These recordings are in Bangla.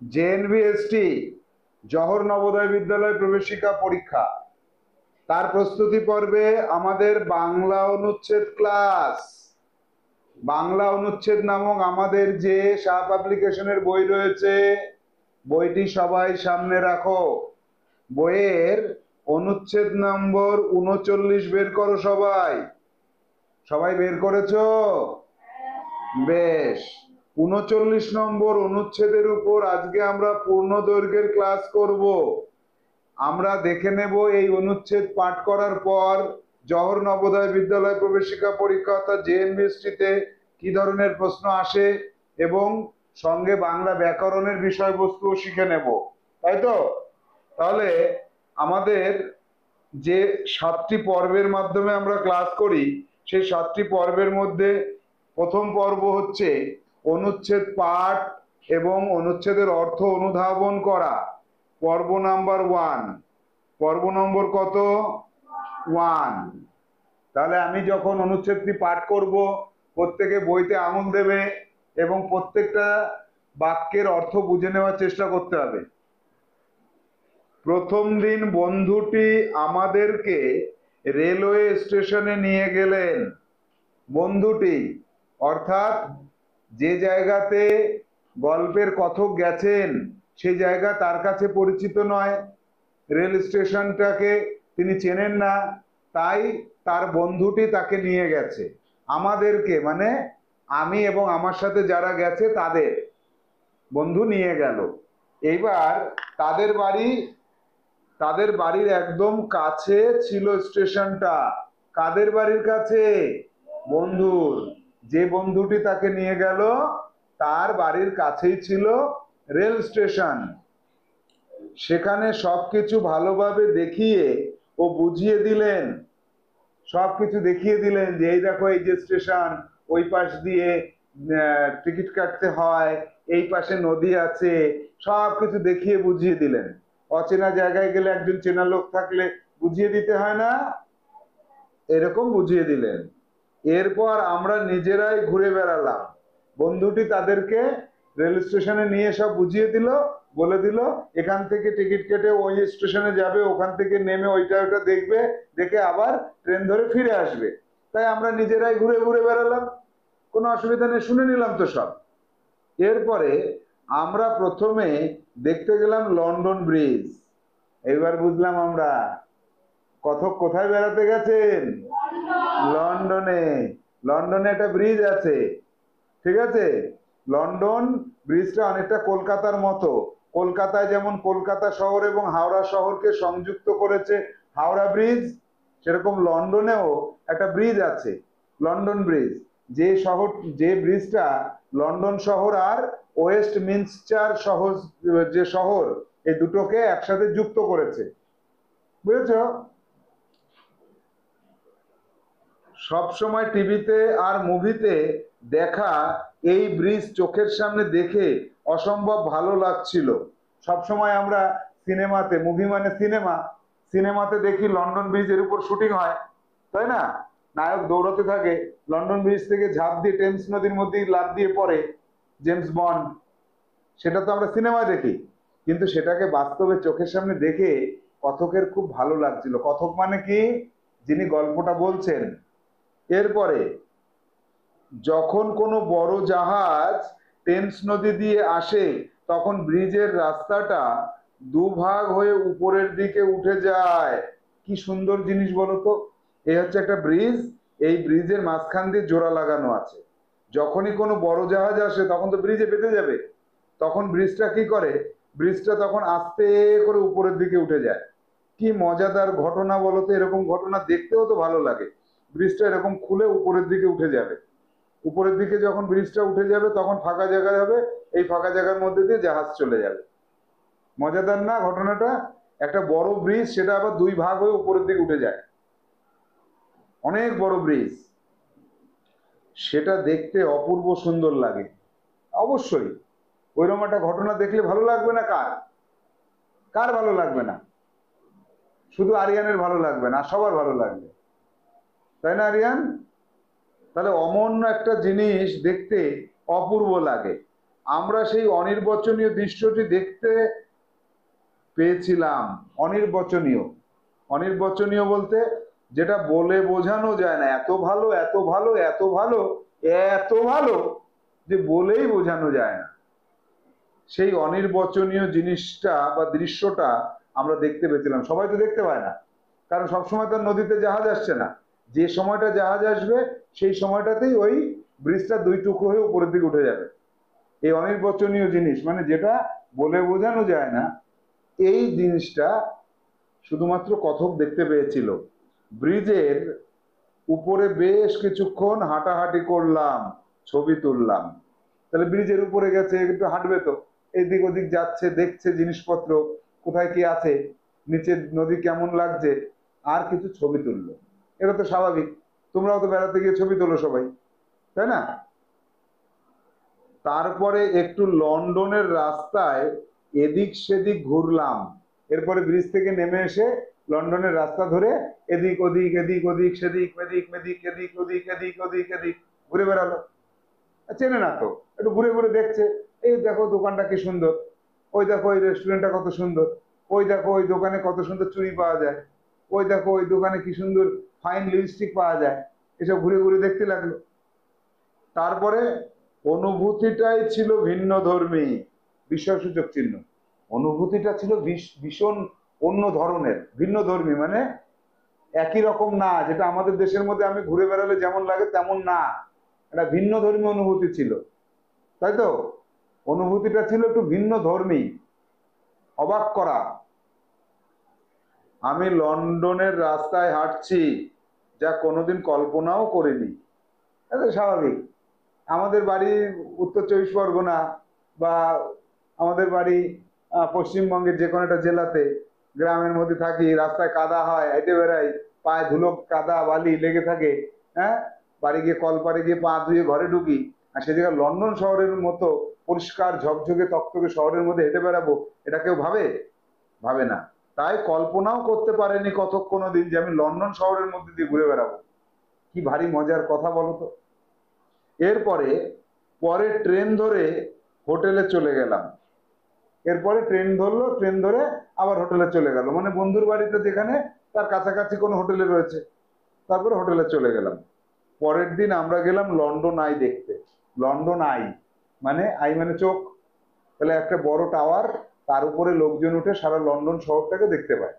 জেএনভিএসটি জওহর নবোদয় বিদ্যালয় প্রবেশিকা পরীক্ষা তার প্রস্তুতি পর্বে আমাদের বাংলা অনুচ্ছেদ ক্লাস। বাংলা অনুচ্ছেদ নামক আমাদের যে শাহ পাবলিকেশনের বই রয়েছে, বইটি সবাই সামনে রাখো। বইয়ের অনুচ্ছেদ নম্বর ৩৯ বের করো। সবাই সবাই বের করেছো? বেশ। ৩৯ নম্বর অনুচ্ছেদের উপর আজকে আমরা পূর্ণ দৈর্ঘ্যের ক্লাস করব। আমরা দেখে নেব এই অনুচ্ছেদ পাঠ করার পর জওহর নবোদয় বিদ্যালয় প্রবেশিকা পরীক্ষা অর্থাৎ জেএনভিএসটিতে কি ধরনের প্রশ্ন আসে এবং সঙ্গে বাংলা ব্যাকরণের বিষয়বস্তুও শিখে নেব, তাই তো? তাহলে আমাদের যে 7টি পর্বের মাধ্যমে আমরা ক্লাস করি, সেই 7টি পর্বের মধ্যে প্রথম পর্ব হচ্ছে অনুচ্ছেদ পাঠ এবং অনুচ্ছেদের অর্থ অনুধাবন করা, পর্ব নাম্বার 1। পর্ব নম্বর কত? 1। তাহলে আমি যখন অনুচ্ছেদটি পাঠ করব, প্রত্যেকে বইতে আঙুল দেবে এবং প্রত্যেকটা বাক্যের অর্থ বুঝে নেওয়ার চেষ্টা করতে হবে। প্রথম দিন বন্ধুটি আমাদেরকে রেলওয়ে স্টেশনে নিয়ে গেলেন। বন্ধুটি অর্থাৎ যে জায়গাতে গল্পের কথক গেছেন সেই জায়গা তার কাছে পরিচিত নয়, রেল স্টেশনটাকে তিনি চেনেন না, তাই তার বন্ধুটি তাকে নিয়ে গেছে। আমাদেরকে মানে আমি এবং আমার সাথে যারা গেছে তাদের বন্ধু নিয়ে গেল। এইবার তাদের বাড়ির একদম কাছে ছিল স্টেশনটা। কাদের বাড়ির কাছে? বন্ধুর। যে বন্ধুটি তাকে নিয়ে গেল তার বাড়ির কাছেই ছিল রেল স্টেশন। সেখানে সবকিছু ভালোভাবে দেখিয়ে ও বুঝিয়ে দিলেন। সবকিছু দেখিয়ে দিলেন যে এই দেখো এই যে স্টেশন, ওই পাশ দিয়ে টিকিট কাটতে হয়, এই পাশে নদী আছে, সবকিছু দেখিয়ে বুঝিয়ে দিলেন। অচেনা জায়গায় গেলে একজন চেনা লোক থাকলে বুঝিয়ে দিতে হয় না? এরকম বুঝিয়ে দিলেন। এরপর আমরা নিজেরাই ঘুরে বেড়ালাম। বন্ধুটি তাদেরকে রেল স্টেশনে নিয়ে সব বুঝিয়ে দিল, বলে দিল এখান থেকে টিকিট কেটে ওই স্টেশনে যাবে, ওখান থেকে নেমে ওইটা ওইটা দেখবে, দেখে আবার ট্রেন ধরে ফিরে আসবে। তাই আমরা নিজেরাই ঘুরে ঘুরে বেড়ালাম, কোনো অসুবিধা নেই, শুনে নিলাম তো সব। এরপরে আমরা প্রথমে দেখতে গেলাম লন্ডন ব্রিজ। এইবার বুঝলাম আমরা কথক কোথায় বেড়াতে গেছেন? লন্ডনে। লন্ডনে একটা ব্রিজ আছে, ঠিক আছে? লন্ডন ব্রিজটা অনেকটা কলকাতার মতো। কলকাতায় যেমন কলকাতা শহর এবং হাওড়া শহরকে সংযুক্ত করেছে হাওড়া ব্রিজ, সেরকম লন্ডনেও একটা ব্রিজ আছে, লন্ডন ব্রিজ। যে ব্রিজটা লন্ডন শহর আর ওয়েস্টমিনস্টার শহর, যে শহর, এই দুটোকে একসাথে যুক্ত করেছে, বুঝেছ? সবসময় টিভিতে আর মুভিতে দেখা এই ব্রিজ চোখের সামনে দেখে অসম্ভব ভালো লাগছিল। সবসময় আমরা সিনেমাতে, মুভি মানে সিনেমা, সিনেমাতে দেখি লন্ডন ব্রিজের উপর শুটিং হয়, তাই না? নায়ক দৌড়াতে থাকে, লন্ডন ব্রিজ থেকে ঝাঁপ দিয়ে টেমস নদীর মধ্যে লাফ দিয়ে পড়ে জেমস বন্ড। সেটা তো আমরা সিনেমায় দেখি, কিন্তু সেটাকে বাস্তবে চোখের সামনে দেখে কথকের খুব ভালো লাগছিল। কথক মানে কি? যিনি গল্পটা বলছেন। এরপরে যখন কোনো বড় জাহাজ টেমস নদী দিয়ে আসে তখন ব্রিজের রাস্তাটা দুভাগ হয়ে উপরের দিকে উঠে যায়। কি সুন্দর জিনিস বলো তো! এই হচ্ছে একটা ব্রিজ, এই ব্রিজের মাঝখান দিয়ে জোড়া লাগানো আছে। যখনই কোনো বড় জাহাজ আসে তখন তো ব্রিজে বেঁধে যাবে, তখন ব্রিজটা কি করে? ব্রিজটা তখন আস্তে করে উপরের দিকে উঠে যায়। কি মজাদার ঘটনা বলতো! এরকম ঘটনা দেখতেও তো ভালো লাগে। ব্রিজটা এরকম খুলে উপরের দিকে উঠে যাবে, উপরের দিকে যখন ব্রিজটা উঠে যাবে তখন ফাঁকা জায়গা হবে, এই ফাঁকা জায়গার মধ্যে দিয়ে জাহাজ চলে যাবে। মজাদার না ঘটনাটা? একটা বড় ব্রিজ, সেটা আবার দুই ভাগ হয়ে উপরের দিকে উঠে যায়, অনেক বড় ব্রিজ, সেটা দেখতে অপূর্ব সুন্দর লাগে। অবশ্যই ওইরকম একটা ঘটনা দেখলে ভালো লাগবে না? কার কার ভালো লাগবে না? শুধু আরিয়ানের ভালো লাগবে না, সবার ভালো লাগবে, তাই না আরিয়ান? তাহলে অমন একটা জিনিস দেখতে অপূর্ব লাগে। আমরা সেই অনির্বচনীয় দৃশ্যটি দেখতে পেয়েছিলাম। অনির্বচনীয়, অনির্বচনীয় বলতে যেটা বলে বোঝানো যায় না, এত ভালো এত ভালো এত ভালো এত ভালো যে বলেই বোঝানো যায় না। সেই অনির্বচনীয় জিনিসটা বা দৃশ্যটা আমরা দেখতে পেয়েছিলাম। সবাই তো দেখতে পায় না, কারণ সবসময় তো নদীতে জাহাজ আসছে না। যে সময়টা জাহাজ আসবে সেই সময়টাতেই ওই ব্রিজটা দুই টুকরো হয়ে উপরের দিকে উঠে যাবে। এই অনির্বচনীয় জিনিস মানে যেটা বলে বোঝানো যায় না, এই জিনিসটা শুধুমাত্র কথক দেখতে পেয়েছিল। ব্রিজের উপরে বেশ কিছুক্ষণ হাঁটাহাঁটি করলাম, ছবি তুললাম। তাহলে ব্রিজের উপরে গেছে, একটু হাঁটবে তো, এদিক ওদিক যাচ্ছে, দেখছে জিনিসপত্র কোথায় কি আছে, নিচে নদী কেমন লাগছে, আর কিছু ছবি তুললো। এটা তো স্বাভাবিক, তোমরাও তো বেড়াতে গিয়ে ছবি তোলো সবাই, তাই না? তারপরে একটু লন্ডনের রাস্তায় এদিক সেদিক ঘুরলাম। এরপরে ব্রিজ থেকে নেমে এসে লন্ডনের রাস্তা ধরে এদিক ওদিক এদিক ওদিক সেদিক মেদিক মেদিক এদিক ওদিক এদিক ওদিক এদিক ঘুরে বেড়ালো। চেনে না তো, একটু ঘুরে ঘুরে দেখছে, এই দেখো দোকানটা কি সুন্দর, ওই দেখো ওই রেস্টুরেন্টটা কত সুন্দর, ওই দেখো ওই দোকানে কত সুন্দর চুড়ি পাওয়া যায়, ওই দেখো ওই দোকানে কি সুন্দর ফাইন লিপস্টিক পাওয়া যায়, এসব ঘুরে ঘুরে দেখতে লাগলো। তারপরে অনুভূতিটাই ছিল ভিন্ন ধর্মী, বিষয়সূচক চিহ্ন। অনুভূতিটা ছিল ভীষণ অন্য ধরনের, ভিন্ন ধর্মী মানে একই রকম না, যেটা আমাদের দেশের মধ্যে আমি ঘুরে বেড়ালে যেমন লাগে তেমন না, একটা ভিন্ন ধর্মী অনুভূতি ছিল, তাই তো? অনুভূতিটা ছিল একটু ভিন্ন ধর্মী, অবাক করা। আমি লন্ডনের রাস্তায় হাঁটছি, যা কোনোদিন কল্পনাও করিনি। এটা স্বাভাবিক। আমাদের বাড়ি উত্তর চব্বিশ পরগনা বা আমাদের বাড়ি পশ্চিমবঙ্গের যে কোনো একটা জেলাতে, গ্রামের মধ্যে থাকি, রাস্তায় কাদা হয়, হেঁটে বেড়াই, পায়ে ধুলো কাদা বালি লেগে থাকে, হ্যাঁ, বাড়ি গিয়ে কলপারে গিয়ে পা ধুয়ে ঘরে ঢুকি, আর সে জায়গায় লন্ডন শহরের মতো পরিষ্কার ঝকঝকে তকতকে শহরের মধ্যে হেঁটে বেড়াবো, এটা কেউ ভাবে? ভাবে না। তাই কল্পনাও করতে পারেনি কতক কোনোদিন যে আমি লন্ডন শহরের মধ্যে দিয়ে ঘুরে বেড়াবো। কি ভারী মজার কথা বলো তো। এরপরে পরে ট্রেন ধরে হোটেলে চলে গেলাম। এরপরে ট্রেন ধরলো, ট্রেন ধরে আবার হোটেলে চলে গেল, মানে বন্ধুর বাড়িতে যেখানে তার কাছাকাছি কোনো হোটেলে রয়েছে, তারপরে হোটেলে চলে গেলাম। পরের দিন আমরা গেলাম লন্ডন আই দেখতে। লন্ডন আই মানে, আই মানে চোখ, তাহলে একটা বড় টাওয়ার, তার উপরে লোকজন উঠে সারা লন্ডন শহরটাকে দেখতে পায়।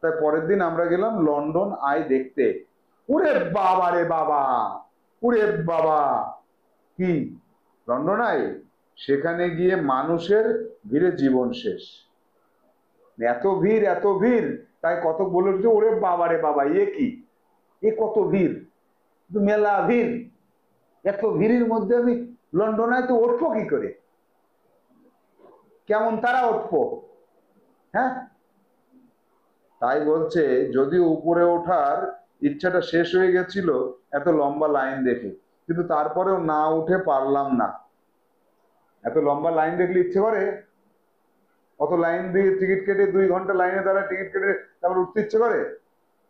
তাই পরের দিন আমরা গেলাম লন্ডন আই দেখতে। উরে বাবা রে বাবা, উরে বাবা, কি লন্ডন আই! সেখানে গিয়ে মানুষের ভিড়ে জীবন শেষ। এত ভিড় এত ভিড়, তাই কত বলে উঠছে ওরে বাবা রে বাবা, এ কি, এ কত ভিড়, মেলা ভিড়, এত ভিড়ের মধ্যে আমি লন্ডন আই তো উঠবো কি করে, কেমন তারা উঠবো, হ্যাঁ? তাই বলছে যদি উপরে ওঠার ইচ্ছাটা শেষ হয়ে গেছিল এত লম্বা লাইন দেখে, কিন্তু তারপরেও না উঠে পারলাম না। এত লম্বা লাইন দেখলে ইচ্ছে করে? অত লাইন দিয়ে টিকিট কেটে 2 ঘন্টা লাইনে দাঁড়ায় টিকিট কেটে তারপর উঠতে ইচ্ছে করে?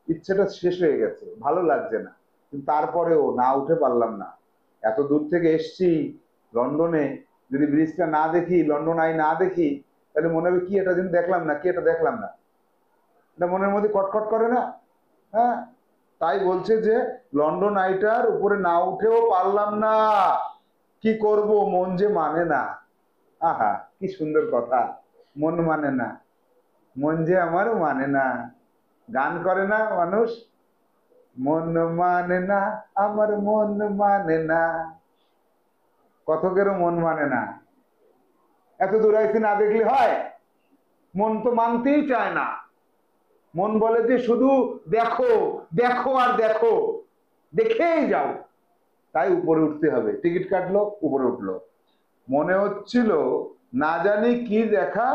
ইচ্ছেটা শেষ হয়ে গেছে, ভালো লাগছে না, কিন্তু তারপরেও না উঠে পারলাম না। এত দূর থেকে এসছি লন্ডনে, যদি ব্রিজটা না দেখি, লন্ডন আই না দেখি, তাহলে মনে হবে কি এটা যেন দেখলাম না, কি এটা দেখলাম না, এটা মনের মধ্যে কটকট করে না? হ্যাঁ, তাই বলছে যে লন্ডন আইটার উপরে না উঠেও পারলাম না, কি করব, মন যে মানে না। আহা কি সুন্দর কথা, মন মানে না, মন যে আমার মানে না। গান করে না মানুষ, মন মানে না আমার মন মানে না, কথকেরও মন মানে না। এত দূর আইসি না দেখলে হয়? মন তো মানতেই চায় না, মন বলে যে শুধু দেখো দেখো আর দেখো, দেখেই যাও। তাই উপরে উঠতে হবে, টিকিট কাটলো, উপরে উঠলো। মনে হচ্ছিল না জানি কি দেখা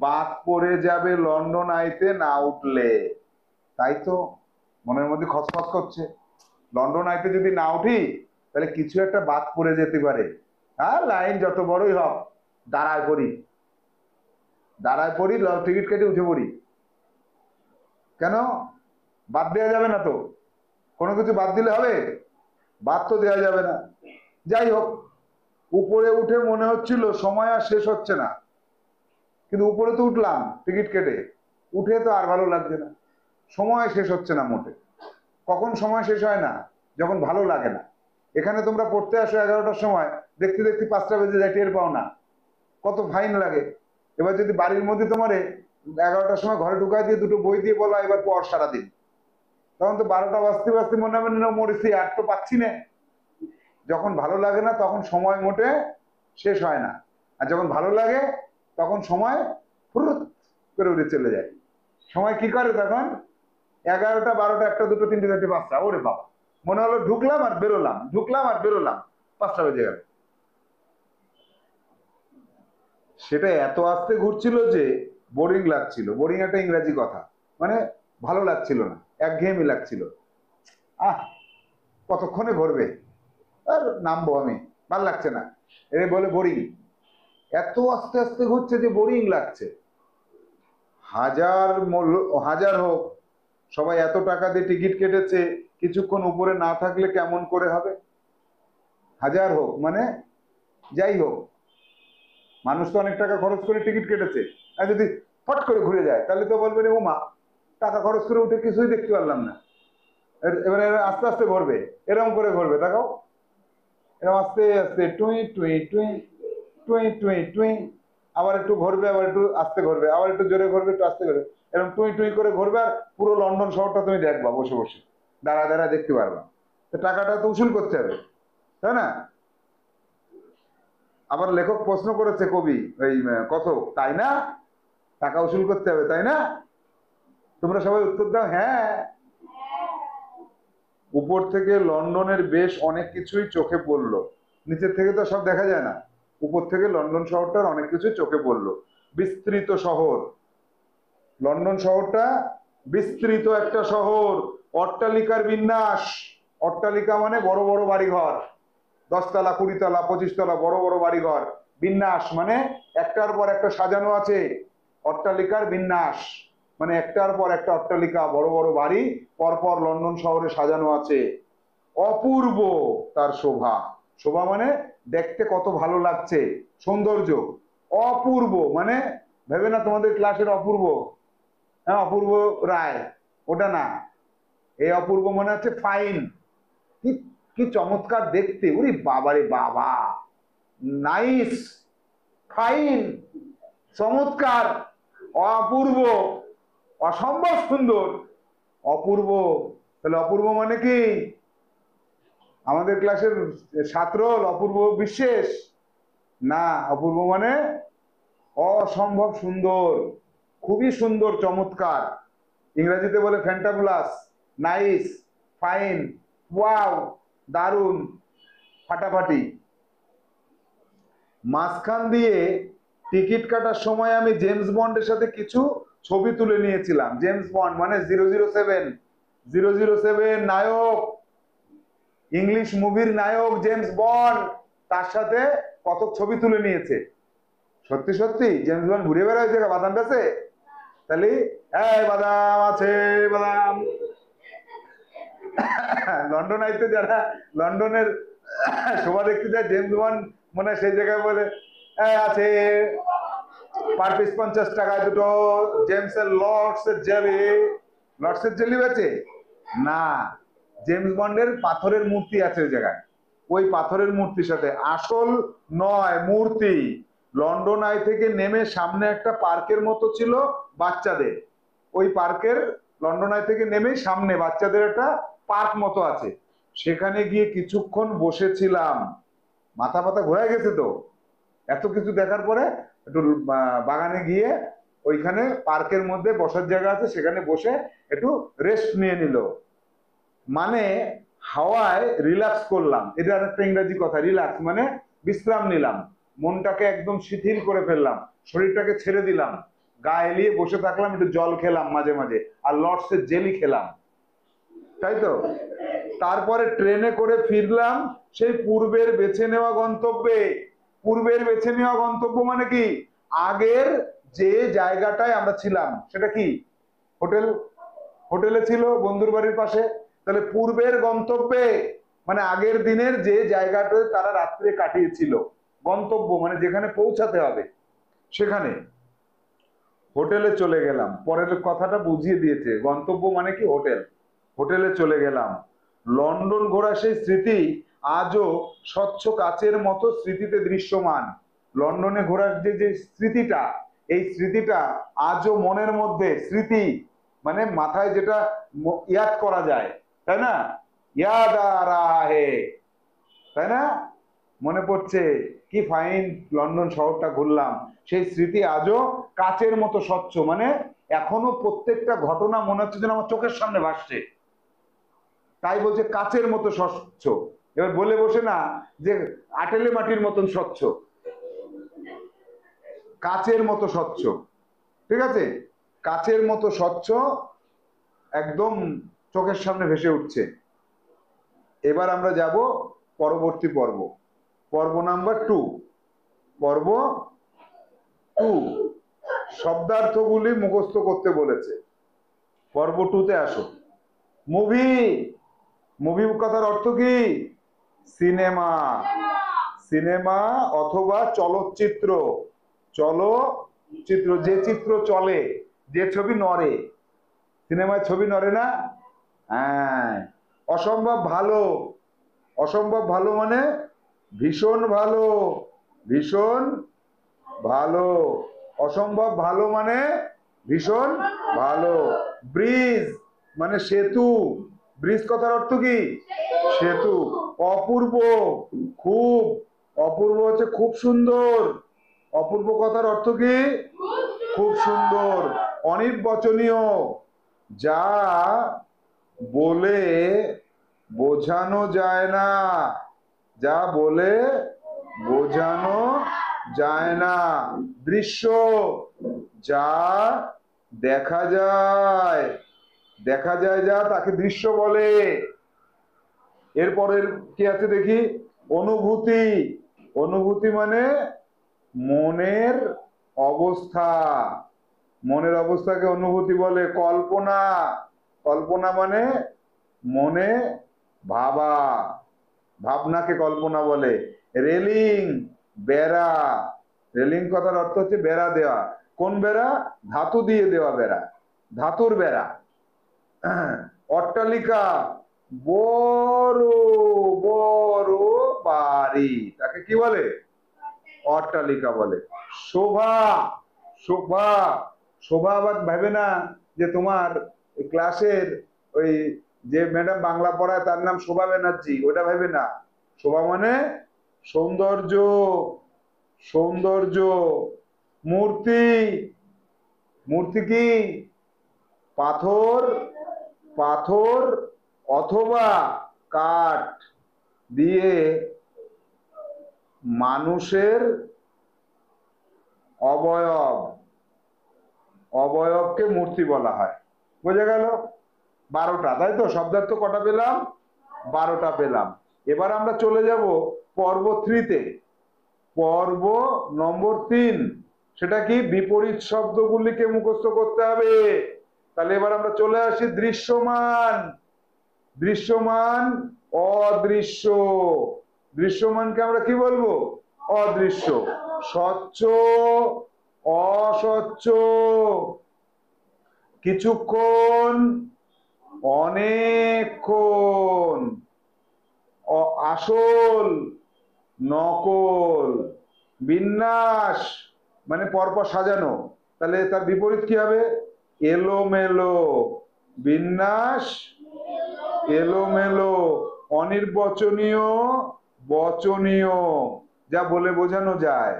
বাদ পড়ে যাবে লন্ডন আইতে না উঠলে। তাই তো মনের মধ্যে খসখস করছে, লন্ডন আইতে যদি না উঠি তাহলে কিছু একটা বাদ পড়ে যেতে পারে। হ্যাঁ, লাইন যত বড়ই হোক, দাঁড়ায় পড়ি, দাঁড়ায় পড়ি, টিকিট কেটে উঠে পড়ি। কেন বাদ দেওয়া যাবে না তো? কোনো কিছু বাদ দিলে হবে? বাদ তো দেওয়া যাবে না। যাই হোক, উপরে উঠে মনে হচ্ছিল সময় আর শেষ হচ্ছে না, কিন্তু উপরে তো উঠলাম টিকিট কেটে, উঠে তো আর ভালো লাগছে না, সময় শেষ হচ্ছে না মোটে। কখন সময় শেষ হয় না? যখন ভালো লাগে না। এখানে তোমরা পড়তে আসো 11টার সময়, দেখতে দেখতে 5টা বেজে যায়, টের পাও না, কত ফাইন লাগে। এবার যদি বাড়ির মধ্যে তোমারে 11টার সময় ঘরে ঢুকাই দিয়ে দুটো বই দিয়ে বলা এবার পড় সারাদিন, তখন তো 12টা বাজতে বাজতে মনে হবে না মরেছি, আর তো পাচ্ছি না। যখন ভালো লাগে না তখন সময় মোটে শেষ হয় না, আর যখন ভালো লাগে তখন সময় ফুরুত করে উড়ে চলে যায়। সময় কি করে তখন? 11টা, 12টা, 1টা, 2টো, 3টে, 4টে, 5টা, ওরে বাবা, মনে হলো ঢুকলাম আর বেরোলাম, ঢুকলাম আর বেরোলাম, 5টা বেজে গেল। সেটা এত আস্তে ঘুরছিল যে বোরিং লাগছিল। বোরিং একটা ইংরেজি কথা, মানে ভালো লাগছিল না, একঘেয়েমি লাগছিল। আহ, কতক্ষণে ঘুরবে, আর নামবো আমি, ভাল লাগছে না, এর বলে বোরিং। এত আস্তে আস্তে ঘুরছে যে বোরিং লাগছে। হাজার হোক, সবাই এত টাকা দিয়ে টিকিট কেটেছে, কিছুক্ষণ উপরে না থাকলে কেমন করে হবে? হাজার হোক মানে যাই হোক, মানুষ তো অনেক টাকা খরচ করে টিকিট কেটেছে, আর যদি ফট করে ঘুরে যায় তাহলে তো বলবে ও মা, টাকা খরচ করে উঠে কিছুই দেখতে পারলাম না। এবারে আস্তে আস্তে ঘুরবে, এরকম করে ঘুরবে, দেখাও, এরকম আস্তে আস্তে টুই টুই টুই টুই টুই টুই, আবার একটু ঘুরবে, আবার একটু আস্তে ঘুরবে, আবার একটু জোরে ঘুরবে, একটু আস্তে ঘুরবে, এরকম টুই টুই করে ঘুরবে। আর পুরো লন্ডন শহরটা তুমি দেখবা বসে বসে, দাঁড়া দাঁড়া দেখতে পারবা। তো টাকাটা তো উসুল করতে হবে, তাই না? আবার লেখক প্রশ্ন করেছে, কবি এই কত, তাই না? টাকা উসুল করতে হবে, তাই না? তোমরা সবাই উত্তর দাও হ্যাঁ। উপর থেকে লন্ডনের বেশ অনেক কিছুই চোখে পড়লো, নিচের থেকে তো সব দেখা যায় না, উপর থেকে লন্ডন শহরটার অনেক কিছুই চোখে পড়লো। বিস্তৃত শহর, লন্ডন শহরটা বিস্তৃত একটা শহর, অট্টালিকার বিন্যাস, অট্টালিকা মানে বড় বড় বাড়িঘর, 10 তলা, 20 তলা, 25 তলা বড় বড় বাড়িঘর। বিন্যাস মানে একটার পর একটা সাজানো আছে, অট্টালিকার বিন্যাস মানে একটার পর একটা অট্টালিকা, বড় বড় বাড়ি পরপর লন্ডন শহরে সাজানো আছে। অপূর্ব তার শোভা, শোভা মানে দেখতে কত ভালো লাগছে, সৌন্দর্য। অপূর্ব মানে ভেবে না তোমাদের ক্লাসের অপূর্ব, হ্যাঁ অপূর্ব রায়, ওটা না। এই অপূর্ব মানে হচ্ছে ফাইন, কি কি চমৎকার দেখতে, ওরে বাবারে বাবা, নাইস, ফাইন, চমৎকার, অপূর্ব, অসম্ভব সুন্দর, অপূর্ব। তাহলে অপূর্ব মানে কি? আমাদের ক্লাসের ছাত্র অপূর্ব বিশ্বাস না, অপূর্ব মানে অসম্ভব সুন্দর, খুবই সুন্দর, চমৎকার। ইংরেজিতে বলে ফ্যান্টাবুলাস, নাইস, ফাইন, ওয়াও, দারুন, ফাটাফাটি। মাঝখান দিয়ে টিকিট কাটার সময় আমি জেমস বন্ডের সাথে কিছু ছবি তুলে নিয়েছিলাম। জেমস বন্ড মানে 007, 007 নায়ক, ইংলিশ মুভির নায়ক জেমস বন্ড, তার সাথে কত ছবি তুলে নিয়েছে। সত্যি সত্যি জেমস বন্ড ঘুরে বেড়াচ্ছে বাদাম বেছে, তাহলে এই বাদাম আছে, বাদাম। লন্ডন আইতে যারা লন্ডনের শোভা দেখতে যায়, জেমস বন্ড মনে হয় সেই জায়গায় বলে আছে পার পিস 50 টাকায় দুটো জেমস এর লর্ডসের জেলি, লর্ডসের জেলি বেচে না, জেমস বন্ডের পাথরের মূর্তি আছে ওই জায়গায়, ওই পাথরের মূর্তির সাথে, আসল নয় মূর্তি। লন্ডন আই থেকে নেমে সামনে একটা পার্কের মতো ছিল বাচ্চাদের, ওই পার্কের লন্ডন আই থেকে নেমে সামনে বাচ্চাদের একটা পার্ক মতো আছে, সেখানে গিয়ে কিছুক্ষণ বসেছিলাম, মাথা পাতা ঘুরে গেছে তো এত কিছু দেখার পরে। একটু বাগানে গিয়ে ওইখানে পার্কের মধ্যে বসার জায়গা আছে, সেখানে বসে একটু রেস্ট নিয়ে নিল, মানে হাওয়ায় রিল্যাক্স করলাম। এটা একটা ইংরেজি কথা, রিল্যাক্স মানে বিশ্রাম নিলাম, মনটাকে একদম শিথিল করে ফেললাম, শরীরটাকে ছেড়ে দিলাম, গা এলিয়ে বসে থাকলাম, একটু জল খেলাম মাঝে মাঝে, আর লর্ডসের জেলি খেলাম, তাই তো। তারপরে ট্রেনে করে ফিরলাম সেই পূর্বের বেছে নেওয়া গন্তব্যে। পূর্বের বেছে নেওয়া গন্তব্য মানে কি? আগের যে জায়গাটায় আমরা ছিলাম সেটা কি? হোটেল, হোটেলে ছিল বন্ধুর বাড়ির পাশে। তাহলে পূর্বের গন্তব্যে মানে আগের দিনের যে জায়গাটাতে তারা রাত্রে কাটিয়েছিল, গন্তব্য মানে যেখানে পৌঁছাতে হবে সেখানে। হোটেলে চলে গেলাম, পরের কথাটা বুঝিয়ে দিয়েছে, গন্তব্য মানে কি হোটেল। হোটেলে চলে গেলাম। লন্ডন ঘোরা সেই স্মৃতি আজও স্বচ্ছ কাচের মতো স্মৃতিতে দৃশ্যমান। লন্ডনে ঘোরার যে যে স্মৃতিটা, এই স্মৃতিটা আজও মনের মধ্যে, স্মৃতি মানে মাথায় যেটা ইয়াদ করা যায়, তাই না? ইয়াদ আ রাহা হে, তাই না? মনে পড়ছে কি ফাইন লন্ডন শহরটা ঘুরলাম। সেই স্মৃতি আজও কাচের মতো স্বচ্ছ, মানে এখনো প্রত্যেকটা ঘটনা মনে হচ্ছে যেন আমার চোখের সামনে ভাসছে, তাই বলছে কাচের মতো স্বচ্ছ। এবার বলে বসে না যে আটেলে মাটির মতন স্বচ্ছ, কাচের মতো স্বচ্ছ, ঠিক আছে? কাচের মতো স্বচ্ছ, একদম চোখের সামনে ভেসে উঠছে। এবার আমরা যাব পরবর্তী পর্ব, পর্ব নাম্বার 2। পর্ব 2 শব্দার্থগুলি মুখস্থ করতে বলেছে। পর্ব 2তে আসো। মুভি, মুভি কথার অর্থ কি? সিনেমা, সিনেমা অথবা চলচ্চিত্র। চলচ্চিত্র, যে চিত্র চলে, যে ছবি নড়ে। সিনেমায় ছবি নড়ে না? হ্যাঁ। অসম্ভব ভালো, অসম্ভব ভালো মানে ভীষণ ভালো, ভীষণ ভালো। অসম্ভব ভালো মানে ভীষণ ভালো। ব্রিজ মানে সেতু, ব্রিজ কথার অর্থ কি? সেতু। অপূর্ব, খুব, অপূর্ব হচ্ছে খুব সুন্দর। অপূর্ব কথার অর্থ কি? খুব সুন্দর। অনির্বচনীয়, যা বলে বোঝানো যায় না, যা বলে বোঝানো যায় না। দৃশ্য, যা দেখা যায়, দেখা যায় যা তাকে দৃশ্য বলে। এরপরের কি আছে দেখি? অনুভূতি, অনুভূতি মানে মনের অবস্থা, মনের অবস্থাকে অনুভূতি বলে। কল্পনা, কল্পনা মানে মনে ভাবা, ভাবনাকে কল্পনা বলে। রেলিং, বেড়া, রেলিং কথার অর্থ হচ্ছে বেড়া দেওয়া। কোন বেড়া? ধাতু দিয়ে দেওয়া বেড়া, ধাতুর বেড়া। অট্টালিকা, বড় বড় বাড়ি, তাকে কি বলে? অট্টালিকা বলে। শোভা, শোভা, শোভা আবার ভাবে না যে তোমার ক্লাসের ওই যে ম্যাডাম বাংলা পড়ায় তার নাম শোভা ব্যানার্জি, ওটা ভাবে না। শোভা মানে সৌন্দর্য, সৌন্দর্য। মূর্তি, মূর্তি কি? পাথর, পাথর অথবা কাঠ দিয়ে মানুষের অবয়ব, অবয়বকে মূর্তি বলা হয়। বোঝা গেল? 12টা, তাই তো? শব্দার্থ কটা পেলাম? 12টা পেলাম। এবার আমরা চলে যাব পর্ব 3-তে। পর্ব নম্বর 3, সেটা কি? বিপরীত শব্দগুলিকে মুখস্থ করতে হবে। তাহলে এবার আমরা চলে আসি দৃশ্যমান। দৃশ্যমান, অদৃশ্য। দৃশ্যমানকে আমরা কি বলবো? অদৃশ্য। স্বচ্ছ, অস্বচ্ছ। কিছুক্ষণ, অনেকক্ষণ। আসল, নকল। বিন্যাস মানে পরপর সাজানো, তাহলে তার বিপরীত কি হবে? এলোমেলো। বিন্যাস এলোমেলো। অনির্বচনীয়, বচনীয়, যা বলে বোঝানো যায়।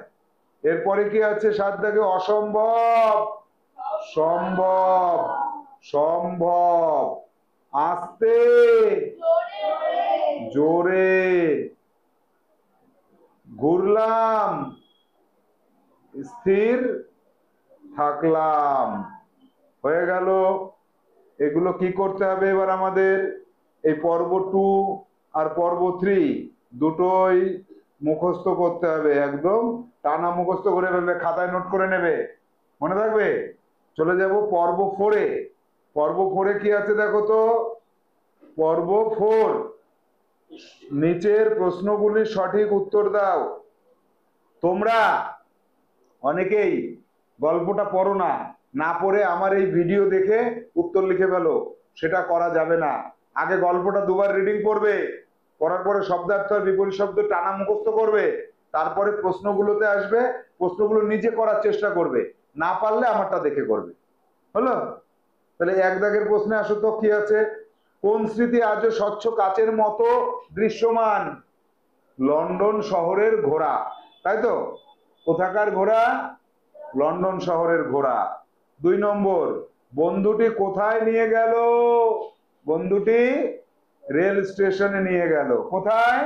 এরপরে কি আছে? 7 দাগে অসম্ভব, সম্ভব, সম্ভব। আস্তে, জোরে। ঘুরলাম, স্থির থাকলাম। হয়ে গেল। এগুলো কি করতে হবে এবার আমাদের? এই পর্ব 2 আর পর্ব 3 দুটোই মুখস্থ করতে হবে। একদম টানা মুখস্থ করে ফেলবে, খাতায় নোট করে নেবে, মনে থাকবে। চলে যাব পর্ব 4-এ। পর্ব 4-এ কি আছে দেখো তো? পর্ব 4, নিচের প্রশ্নগুলির সঠিক উত্তর দাও। তোমরা অনেকেই গল্পটা পড়ো না, না পড়ে আমার এই ভিডিও দেখে উত্তর লিখে ফেলো, সেটা করা যাবে না। আগে গল্পটা দুবার রিডিং করবে, পড়ার পরে শব্দার্থ আর বিপরীত শব্দ টানা মুখস্থ করবে, তারপরে প্রশ্নগুলোতে আসবে, প্রশ্নগুলো নিজে করার চেষ্টা করবে, না পারলে আমারটা দেখে করবে। হলো? তাহলে এক দাগের প্রশ্নে আসো তো, কি আছে? কোন স্মৃতি আজও স্বচ্ছ কাচের মতো দৃশ্যমান? লন্ডন শহরের ঘোড়া, তাই তো? কোথাকার ঘোড়া? লন্ডন শহরের ঘোড়া। 2 নম্বর, বন্ধুটি কোথায় নিয়ে গেল? বন্ধুটি রেল স্টেশনে নিয়ে গেল। কোথায়?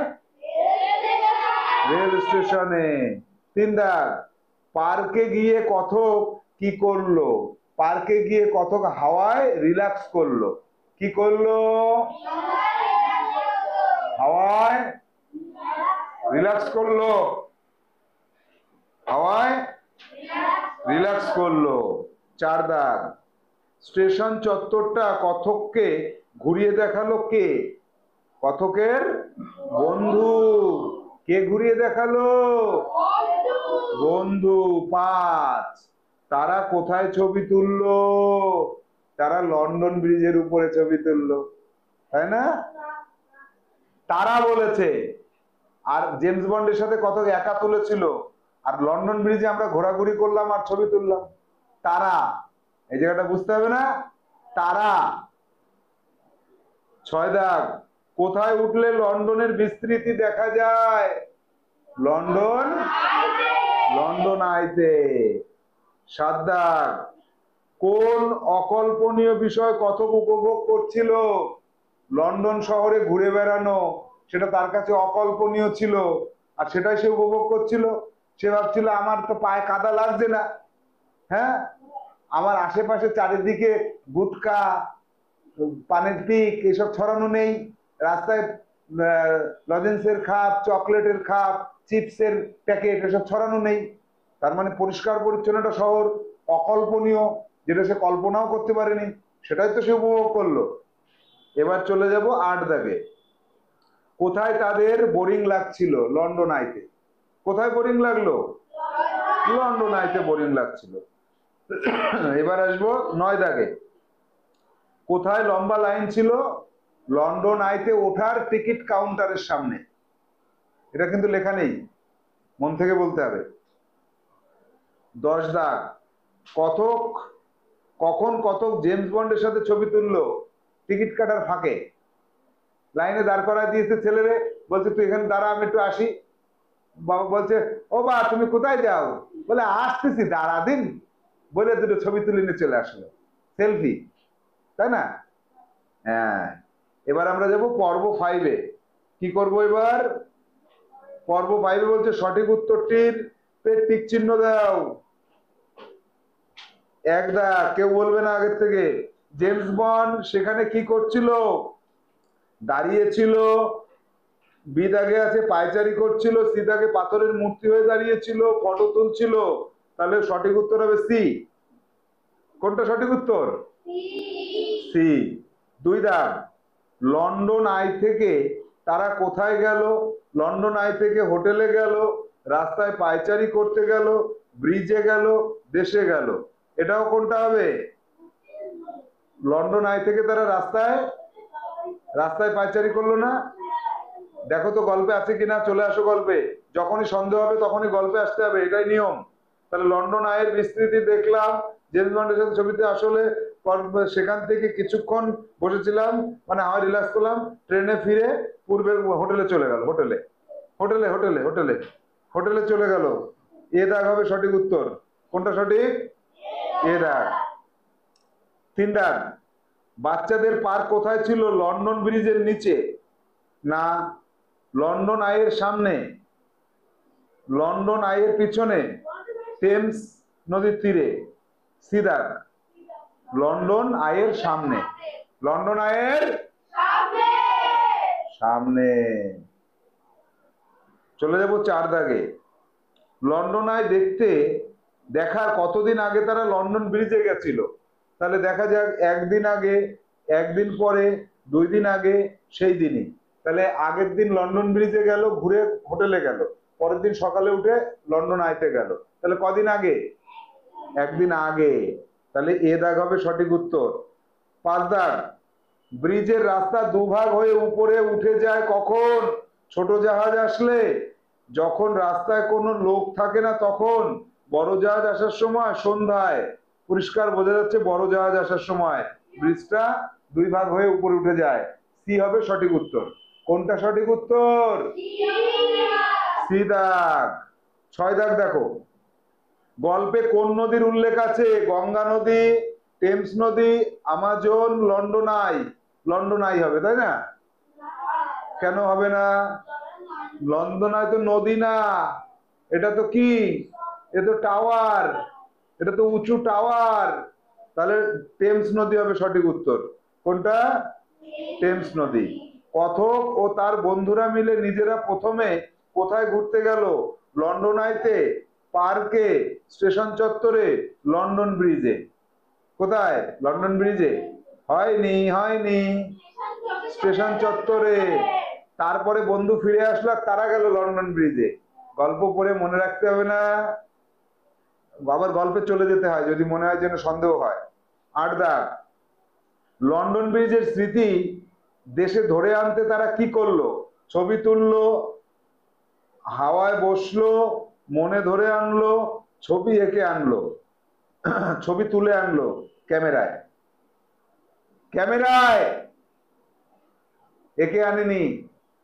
রেল স্টেশনে। 3 দাগ, পার্কে গিয়ে কথক কি করলো? পার্কে গিয়ে কথক হাওয়ায় রিল্যাক্স করলো। কি করলো? হাওয়ায় রিল্যাক্স করলো। হাওয়ায় রিল্যাক্স করলো। 4 দাগ, স্টেশন চত্বরটা কথককে ঘুরিয়ে দেখালো কে? কথকের বন্ধু। কে ঘুরিয়ে দেখালো? বন্ধু। 5, তারা কোথায় ছবি তুললো? তারা লন্ডন ব্রিজের উপরে ছবি তুললো, তাই না? তারা বলেছে, আর জেমস বন্ডের সাথে কথক একা তুলেছিল, আর লন্ডন ব্রিজে আমরা ঘোরাঘুরি করলাম আর ছবি তুললাম। তারা, এই জায়গাটা বুঝতে হবে না? তারা। 6 দাগ, কোথায় উঠলে লন্ডনের বিস্তৃতি দেখা যায়? লন্ডন, লন্ডন আইতে। 7 দাগ, কোন অকল্পনীয় বিষয় কথক উপভোগ করছিল? লন্ডন শহরে ঘুরে বেড়ানো, সেটা তার কাছে অকল্পনীয় ছিল, আর সেটাই সে উপভোগ করছিল। সে ভাবছিল আমার তো পায়ে কাদা লাগছে না, হ্যাঁ, আমার আশেপাশে চারিদিকে গুটকা, পানের পিক এসব ছড়ানো নেই, রাস্তায় লজেন্সের খাপ, চকলেটের খাপ, চিপসের প্যাকেট এসব ছড়ানো নেই। তার মানে পরিষ্কার পরিচ্ছন্ন একটা শহর, অকল্পনীয়, যেটা সে কল্পনাও করতে পারেনি, সেটাই তো সে উপভোগ করলো। এবার চলে যাব 8 দাগে, কোথায় তাদের বোরিং লাগছিল? লন্ডন আইতে। কোথায় বোরিং লাগলো? লন্ডন আইতে বোরিং লাগছিল। এবার আসবো 9 দাগে, কোথায় লম্বা লাইন ছিল? লন্ডন আইতে ওঠার টিকিট কাউন্টারের সামনে। এটা কিন্তু লেখা নেই, মন থেকে বলতে হবে। 10 দাগ, কথক কখন কথক জেমস বন্ডের সাথে ছবি তুললো? টিকিট কাটার ফাঁকে। লাইনে দাঁড় করায় দিয়েছে ছেলেরে, বলছে তুই এখানে দাঁড়া, আমি একটু আসি। বাবা বলছে, ও বা তুমি কোথায় যাও? বলে আসতেছি, দাঁড়া দিন, বলে দুটো ছবি তুলে নিয়ে চলে আসলো। সেলফি, তাই না? হ্যাঁ। এবার আমরা যাব পর্ব 5-এ। কি করব এবার? পর্ব 5-এ বলছে সঠিক উত্তরটির টিক চিহ্ন দাও। 1 দাগ, কেউ বলবে না আগের থেকে। জেমস বন্ড সেখানে কি করছিল? দাঁড়িয়েছিল। বি দাগে আছে পায়চারি করছিল, সি দাগে পাথরের মূর্তি হয়ে দাঁড়িয়েছিল, ফটো তুলছিল। তাহলে সঠিক উত্তর হবে সি। কোনটা সঠিক উত্তর? সি। 2 দাগ, লন্ডন আই থেকে তারা কোথায় গেল? লন্ডন আই থেকে হোটেলে গেল, রাস্তায় পায়চারি করতে গেল, ব্রিজে গেল, দেশে গেল। এটাও কোনটা হবে? লন্ডন আই থেকে তারা রাস্তায় রাস্তায় পায়চারি করলো না? দেখো তো গল্পে আছে কিনা, চলে আসো গল্পে। যখনই সন্দেহ হবে তখনই গল্পে আসতে হবে, এটাই নিয়ম। তাহলে লন্ডন আয়ের বিস্তৃতি দেখলাম, জেমস বন্ডের সাথে ছবিতে আসলে সেখান থেকে কিছুক্ষণ বসেছিলাম, মানে হাওয়ায় রিল্যাক্স করলাম, ট্রেনে ফিরে পূর্বের হোটেলে চলে গেল। হোটেলে হোটেলে হোটেলে হোটেলে হোটেলে চলে গেল। এ দাগ হবে সঠিক উত্তর। কোনটা সঠিক? এ দাগ। 3 দাগ, বাচ্চাদের পার্ক কোথায় ছিল? লন্ডন ব্রিজের নিচে না, লন্ডন আইয়ের সামনে, লন্ডন আইয়ের পিছনে, টেমস নদীর তীরে। সি দাগ, লন্ডন আইয়ের সামনে। লন্ডন আইয়ের সামনে। চলে যাব 4 দাগে, লন্ডন আই দেখার কতদিন আগে তারা লন্ডন ব্রিজে গেছিল? তাহলে দেখা যাক, 1 দিন আগে, 1 দিন পরে, 2 দিন আগে, সেই দিনই। তাহলে আগের দিন লন্ডন ব্রিজে গেল, ঘুরে হোটেলে গেল, পরের দিন সকালে উঠে লন্ডন আইতে গেল, তাহলে কদিন আগে? একদিন আগে। তাহলে এ দাগ হবে সঠিক উত্তর। 5 দাগ, ব্রিজের রাস্তা দুভাগ হয়ে উপরে উঠে যায় কখন? ছোট জাহাজ আসলে। যখন রাস্তায় কোনো লোক থাকে না তখন। বড় জাহাজ আসার সময় সন্ধ্যায়। পরিষ্কার বোঝা যাচ্ছে বড় জাহাজ আসার সময় ব্রিজটা 2 ভাগ হয়ে উপরে উঠে যায়। সি হবে সঠিক উত্তর। কোনটা সঠিক উত্তর? সি দাগ। 6 দাগ দেখো, গল্পে কোন নদীর উল্লেখ আছে? গঙ্গা নদী, টেমস নদী, আমাজন, লন্ডনাই। লন্ডনাই হবে, তাই না? কেন হবে না? লন্ডনাই তো নদী না, এটা তো কি? এটা তো টাওয়ার, এটা তো উঁচু টাওয়ার। তাহলে টেমস নদী হবে সঠিক উত্তর। কোনটা? টেমস নদী। কথক ও তার বন্ধুরা মিলে নিজেরা প্রথমে কোথায় ঘুরতে গেল? লন্ডন আইতে, পার্কে, স্টেশন চত্বরে, লন্ডন ব্রিজে। কোথায়? লন্ডন ব্রিজে। হয়নি, হয়নি, স্টেশন চত্বরে। তারপরে বন্ধু ফিরে আসলো, তারা গেল লন্ডন ব্রিজে। গল্প পড়ে মনে রাখতে হবে না, আবার গল্পে চলে যেতে হয় যদি মনে হয় যেন সন্দেহ হয়। 8 দাগ, লন্ডন ব্রিজের স্মৃতি দেশে ধরে আনতে তারা কি করলো? ছবি তুললো, হাওয়ায় বসলো, মনে ধরে আনলো, ছবি এঁকে আনলো। ছবি তুলে আনলো ক্যামেরায়, ক্যামেরায় একে আনেনি,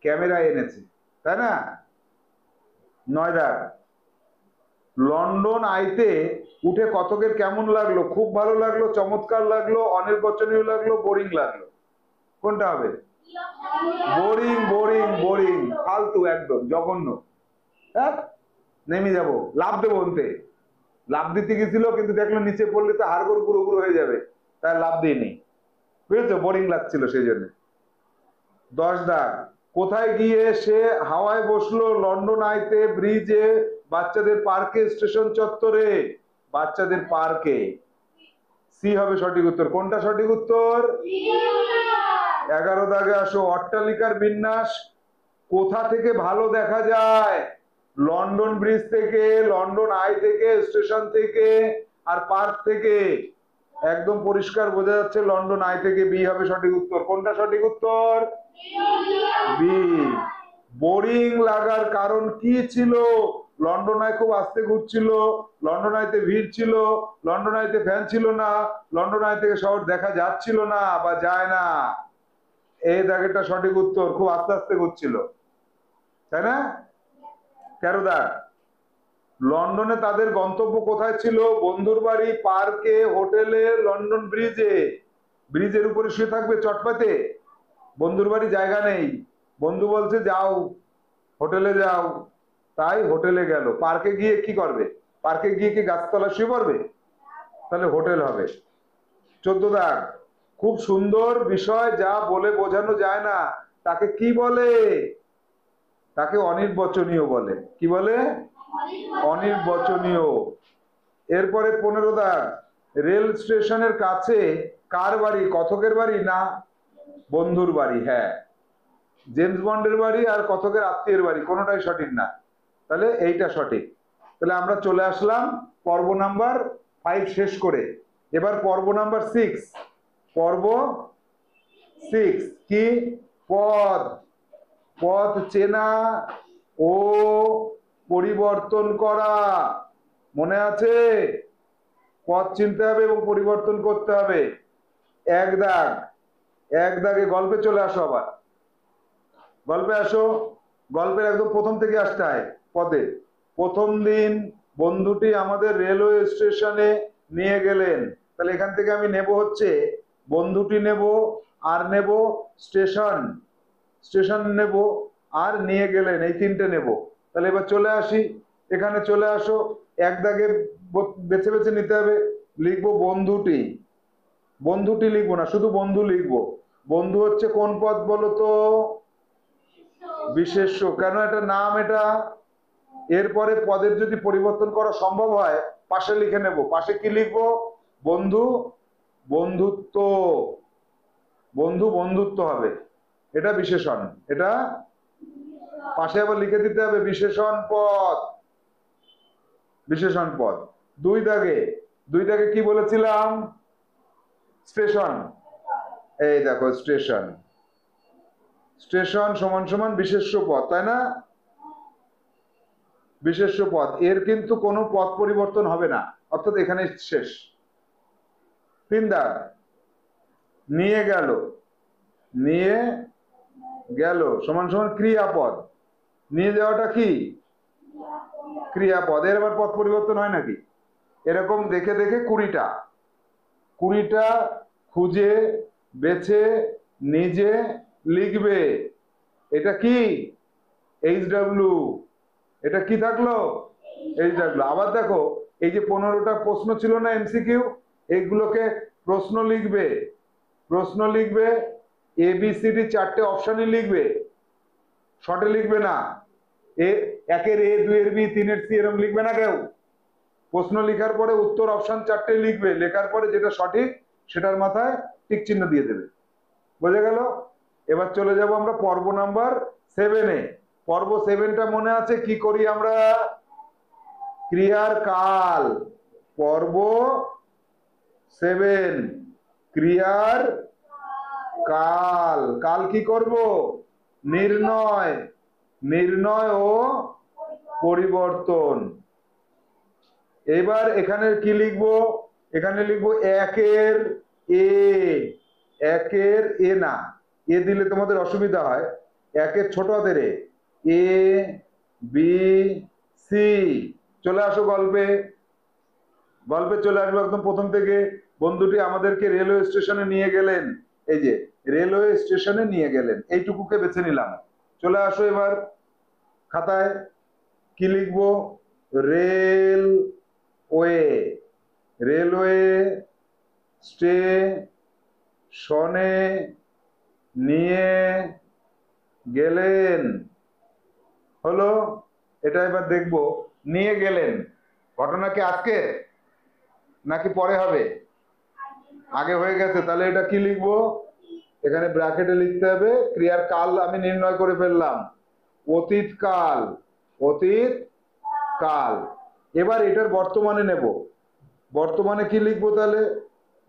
ক্যামেরায় এনেছে, তাই না? 9 দাগ, লন্ডন আইতে উঠে কথকের কেমন লাগলো? খুব ভালো লাগলো, চমৎকার লাগলো, অনির্বচনীয় লাগলো, বোরিং লাগলো। কোনটা হবে? বোরিং, বোরিং, বোরিং, ফালতু, একদম জঘন্য। হ্যাঁ, নেমে যাবো, লাভ দেবো অন্তে। লাভ দিতে গেছিল কিন্তু দেখলো নিচে পড়লে তো হাড়গোড় গুঁড়ো গুঁড়ো হয়ে যাবে, তাই লাভ দিইনি। বুঝেছো? বোরিং লাগছিল সেই জন্য। 10 দাগ, কোথায় গিয়ে সে হাওয়ায় বসলো? লন্ডন আইতে, ব্রিজে, বাচ্চাদের পার্কে, স্টেশন চত্বরে। বাচ্চাদের পার্কে। সি হবে সঠিক উত্তর। কোনটা সঠিক উত্তর? 11 দাগে আসো, অট্টালিকার বিন্যাস কোথা থেকে ভালো দেখা যায়? লন্ডন ব্রিজ থেকে, লন্ডন আই থেকে, স্টেশন থেকে, আর পার্ক থেকে। একদম পরিষ্কার বোঝা যাচ্ছে লন্ডন আই থেকে। বি হবে সঠিক উত্তর। কোনটা সঠিক উত্তর? বি। বোরিং লাগার কারণ কি ছিল? লন্ডন আই খুব আস্তে ঘুরছিল, লন্ডন আইতে ভিড় ছিল, লন্ডন আইতে ফ্যান ছিল না, লন্ডন আই থেকে শহর দেখা যাচ্ছিল না বা যায় না। এই দাগেরটা সঠিক উত্তর, খুব আস্তে আস্তে ঘুরছিল, তাই না? 13 দাগ, লন্ডনে তাদের গন্তব্য কোথায় ছিল? বন্ধুর বাড়ি, পার্কে, হোটেলে, লন্ডন ব্রিজে। ব্রিজের উপরে শুয়ে থাকবে চটপাতে? বন্ধুর বাড়ি জায়গা নেই, বন্ধু বলছে যাও হোটেলে যাও, তাই হোটেলে গেল। পার্কে গিয়ে কি করবে? পার্কে গিয়ে কি গাছতলা শুয়ে পড়বে? তাহলে হোটেল হবে। 14 দাগ, খুব সুন্দর বিষয় যা বলে বোঝানো যায় না তাকে কি বলে? তাকে অনির্বচনীয় বলে। কি বলে? অনির্বচনীয়। এরপরে 15 দাগ, রেল স্টেশনের কাছে কার বাড়ি? কথকের বাড়ি না বন্ধুর বাড়ি? হ্যাঁ, জেমস বন্ডের বাড়ি আর কথকের আত্মীয়ের বাড়ি, কোনোটাই সঠিক না। তাহলে এইটা সঠিক। তাহলে আমরা চলে আসলাম পর্ব নাম্বার 5 শেষ করে। এবার পর্ব নাম্বার 6। পর্ব 6 কি? পদ। পদ চেনা ও পরিবর্তন করা। মনে আছে? পদ চিনতে হবে এবং পরিবর্তন করতে হবে। 1 দাগ, 1 দাগে গল্পে চলে আসো। আবার গল্পে আসো, গল্পের একদম প্রথম থেকে আসতে হয় পদে। প্রথম দিন বন্ধুটি আমাদের রেলওয়ে স্টেশনে নিয়ে গেলেন। তাহলে এখান থেকে আমি নেব হচ্ছে বন্ধুটি নেব, আর নেব স্টেশন, স্টেশন নেব, আর নিয়ে গেলেন, এই তিনটে নেব। তাহলে এবার চলে আসি, এখানে চলে আসো। 1 দাগে বেছে বেছে নিতে হবে। লিখবো বন্ধুটি, বন্ধুটি লিখবো না, শুধু বন্ধু লিখবো। বন্ধু হচ্ছে কোন পদ বলো তো? বিশেষ্য। কেন? এটা নাম, এটা। এরপরে পদের যদি পরিবর্তন করা সম্ভব হয় পাশে লিখে নেব। পাশে কি লিখবো? বন্ধু, বন্ধুত্ব। বন্ধু, বন্ধুত্ব হবে, এটা বিশেষণ, এটা পাশে আবার লিখে দিতে হবে বিশেষণ পদ। বিশেষণ পদ। দুই দাগে কি বলেছিলাম? স্টেশন। এই দেখো স্টেশন। স্টেশন সমান সমান বিশেষ্য পদ, তাই না? বিশেষ্য পদ, এর কিন্তু কোনো পদ পরিবর্তন হবে না, অর্থাৎ এখানে শেষ। 3 দাগ, নিয়ে গেল। নিয়ে গেল সমান সমান ক্রিয়াপদ। নিয়ে যাওয়াটা কি? ক্রিয়াপদ। এর আবার পদ পরিবর্তন হয় নাকি? এরকম দেখে দেখে 20টা খুঁজে বেছে নিজে লিখবে। এটা কি? HW। এটা কি থাকলো? HW। আবার দেখো, এই যে 15টা প্রশ্ন ছিল না MCQ, এইগুলোকে প্রশ্ন লিখবে। প্রশ্ন লিখবে, ABCD 4টে অপশনই লিখবে, শর্টে লিখবে না। একের A, 2-এর B, 3-এর C এরকম লিখবে না কেউ। প্রশ্ন লেখার পরে উত্তর অপশন 4টে লিখবে, লেখার পরে যেটা সঠিক সেটার মাথায় টিক চিহ্ন দিয়ে দেবে। বোঝা গেল? এবার চলে যাব আমরা পর্ব নাম্বার 7-এ। পর্ব 7টা মনে আছে কি করি আমরা? ক্রিয়ার কাল। পর্ব 7, ক্রিয়ার কাল। কাল কি করব? নির্ণয়। নির্ণয় ও পরিবর্তন। এবার এখানে কি লিখবো? এখানে লিখবো 1-এর A। 1-এর A না, এ দিলে তোমাদের অসুবিধা হয়। 1-এর ছোট হাতের A, B, C। চলে আসো গল্পে। গল্পে চলে আসবো একদম প্রথম থেকে। বন্ধুটি আমাদেরকে রেলওয়ে স্টেশনে নিয়ে গেলেন। এই যে রেলওয়ে স্টেশনে নিয়ে গেলেন, এইটুকুকে বেছে নিলাম। চলে আসো এবার খাতায়। কি লিখবো? রেলওয়ে। রেলওয়ে স্টেশনে নিয়ে গেলেন। হলো? এটা এবার দেখবো, নিয়ে গেলেন ঘটনা কি আজকে নাকি পরে হবে? আগে হয়ে গেছে, তাহলে এটা কি লিখবো? এখানে ব্র্যাকেটে লিখতে হবে। ক্রিয়ার কাল আমি নির্ণয় করে ফেললাম, অতীতকাল। অতীতকাল। এবার এটার বর্তমানে নেব। বর্তমানে কি লিখবো তাহলে?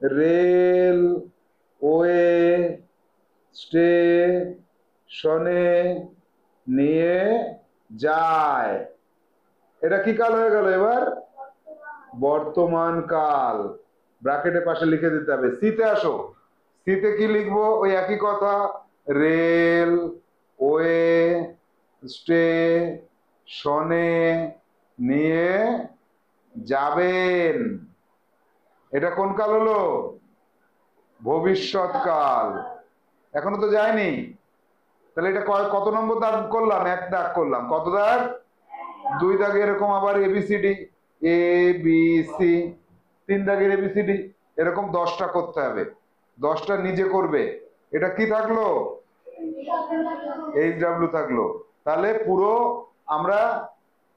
রেলওয়ে স্টেশনে নিয়ে যায়। এটা কি কাল হয়ে গেল? এবার বর্তমান কাল। ব্র্যাকেটের পাশে লিখে দিতে হবে। সিতে আসো। সিতে কি লিখবো? ওই একই কথা, রেলওয়ে স্টেশনে নিয়ে যাবেন। এটা কোন কাল হলো? ভবিষ্যৎকাল। এখনো তো যায়নি, তাহলে এটা কত নম্বর দাগ করলাম? 1 দাগ করলাম। কত দাগ? 2 দাগে এরকম আবার ABCD, ABC। 3 দাগের ABCD, এরকম 10টা করতে হবে। 10টা নিজে করবে। এটা কি থাকলো? HW থাকলো। তাহলে পুরো আমরা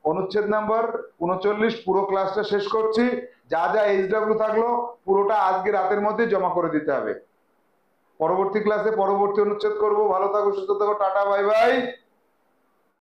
অনুচ্ছেদ নাম্বার 39 পুরো ক্লাসটা শেষ করছি। যা যা HW থাকলো পুরোটা আজকে রাতের মধ্যে জমা করে দিতে হবে। পরবর্তী ক্লাসে পরবর্তী অনুচ্ছেদ করব। ভালো থাকো, সুস্থ থাকো, টাটা, বাই বাই।